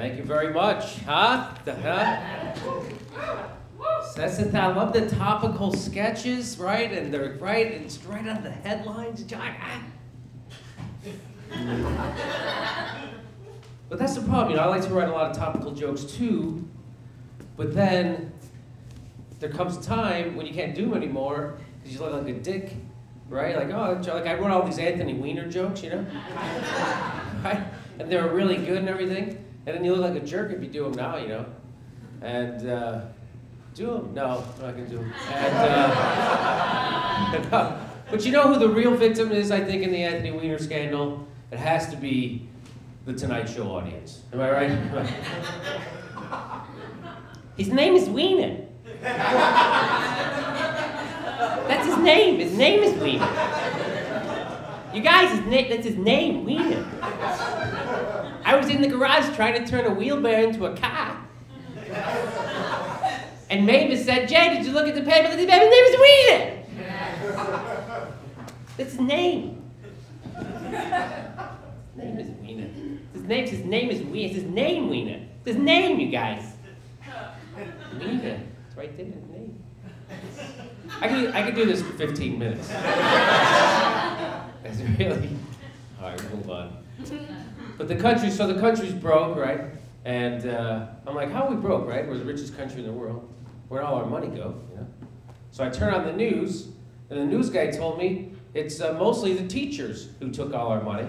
Thank you very much. Huh? That's the thing. I love the topical sketches, right? And they're right, and it's right on the headlines. But that's the problem, you know, I like to write a lot of topical jokes too, but then there comes a time when you can't do them anymore because you look like a dick, right? Like, oh, like I wrote all these Anthony Weiner jokes, you know? Right? And they were really good and everything, and then you look like a jerk if you do them now, you know? And, do them? No, I'm not gonna do them. And, but you know who the real victim is, I think, in the Anthony Weiner scandal? It has to be the Tonight Show audience. Am I right? His name is Weiner. That's his name. His name is Weiner. You guys, that's his name, Weiner. I was in the garage trying to turn a wheelbarrow into a car. And Mavis said, Jay, did you look at the paper? His name is Weiner. That's his name. His name is Weiner. His name is Weiner. It's his name, Weiner. It's his name, you guys. Weiner. It's right there, his name. I could do this for 15 minutes. It's really... All right, move on. But the country's broke, right? And I'm like, how are we broke, right? We're the richest country in the world. Where'd all our money go, you know? So I turn on the news, and the news guy told me it's mostly the teachers who took all our money.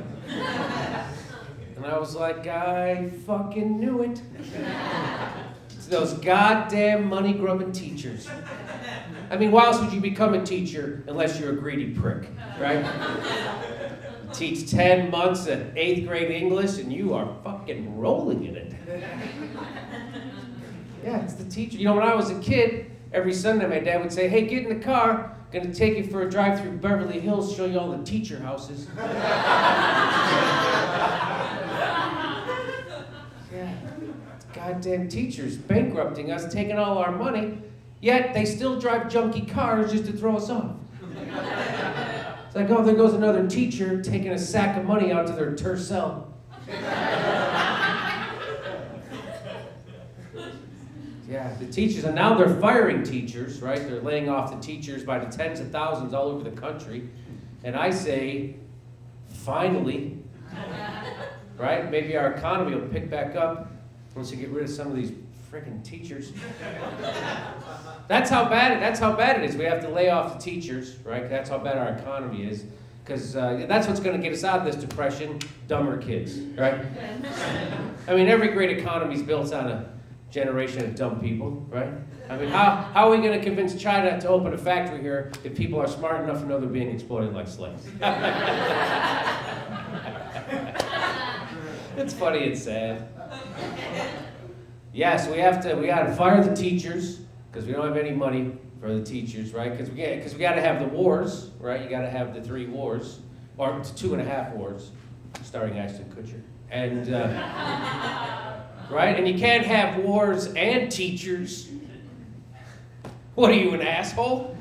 And I was like, I fucking knew it. It's those goddamn money-grubbing teachers. I mean, why else would you become a teacher unless you're a greedy prick, right? Teach 10 months at 8th grade English and you are fucking rolling in it. Yeah, it's the teacher. You know, when I was a kid, every Sunday my dad would say, hey, get in the car, gonna take you for a drive through Beverly Hills, show you all the teacher houses. Yeah, goddamn teachers bankrupting us, taking all our money, yet they still drive junky cars just to throw us off. It's like, oh, there goes another teacher taking a sack of money out to their Tercel. Yeah, the teachers, and now they're firing teachers, right? They're laying off the teachers by the tens of thousands all over the country. And I say, finally, right? Maybe our economy will pick back up once you get rid of some of these freaking teachers. That's how bad it is. We have to lay off the teachers, right? That's how bad our economy is. Because that's what's going to get us out of this depression, dumber kids, right? I mean, every great economy is built on a generation of dumb people, right? I mean, how are we going to convince China to open a factory here if people are smart enough to know they're being exploited like slaves? It's funny, it's sad. Yes, we got to fire the teachers because we don't have any money for the teachers, right? Because we got to have the wars, right? You got to have the 3 wars, or 2.5 wars, starring Ashton Kutcher, and right? And you can't have wars and teachers. What are you, an asshole?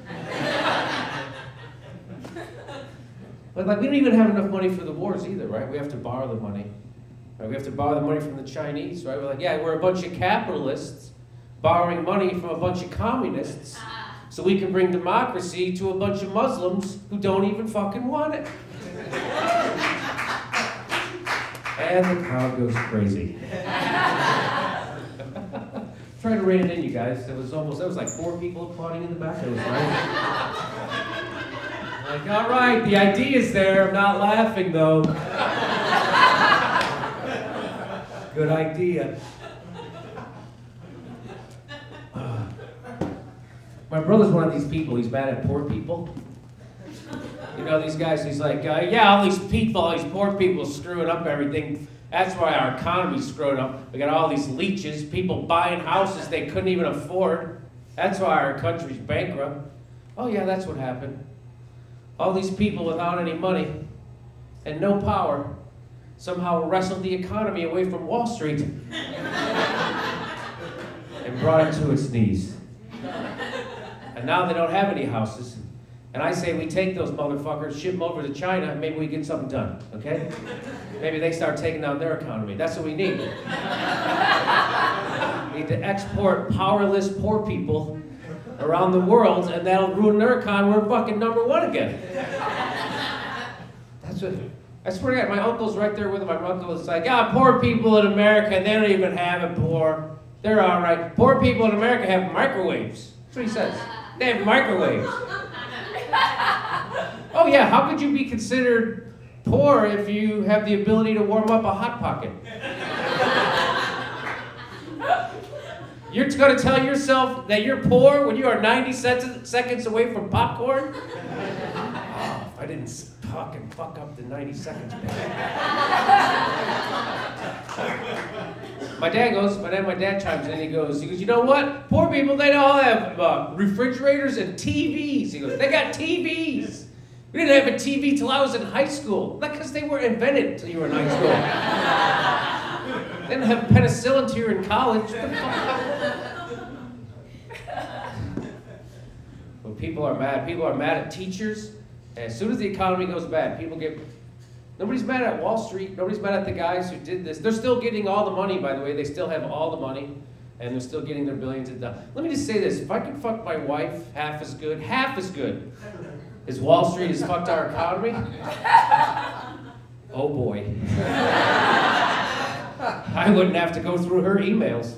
But like, we don't even have enough money for the wars either, right? We have to borrow the money. Right? We have to borrow the money from the Chinese, right? We're like, yeah, we're a bunch of capitalists borrowing money from a bunch of communists so we can bring democracy to a bunch of Muslims who don't even fucking want it. And the crowd goes crazy. Try to rein it in, you guys. There was like 4 people applauding in the back. That was right. Like, all right, the idea's there. I'm not laughing, though. Good idea. My brother's one of these people. He's bad at poor people. You know, these guys, he's like, yeah, all these poor people screwing up everything. That's why our economy's screwed up. We got all these leeches, people buying houses they couldn't even afford. That's why our country's bankrupt. Oh yeah, that's what happened. All these people without any money and no power somehow wrestled the economy away from Wall Street and brought it to its knees. And now they don't have any houses. And I say we take those motherfuckers, ship them over to China, and maybe we get something done, okay? Maybe they start taking down their economy. That's what we need. We need to export powerless poor people around the world, and that'll ruin their economy. We're fucking #1 again. That's what, I swear to God, my uncle's right there with him. My uncle is like, poor people in America, they don't even have it poor. They're all right. Poor people in America have microwaves. That's what he says. They have microwaves. Oh yeah, how could you be considered poor if you have the ability to warm up a Hot Pocket? You're going to tell yourself that you're poor when you are 90 seconds away from popcorn? Oh, if I didn't fucking fuck up the 90 seconds, man. My dad chimes in, he goes, you know what? Poor people, they all have refrigerators and TVs. He goes, they got TVs. We didn't have a TV till I was in high school. Not because they were invented until you were in high school. They didn't have penicillin until you were in college. Well, people are mad. People are mad at teachers. And as soon as the economy goes bad, nobody's mad at Wall Street. Nobody's mad at the guys who did this. They're still getting all the money, by the way. They still have all the money. And they're still getting their billions of dollars. Let me just say this. If I could fuck my wife half as good as Wall Street has fucked our economy, oh boy. I wouldn't have to go through her emails.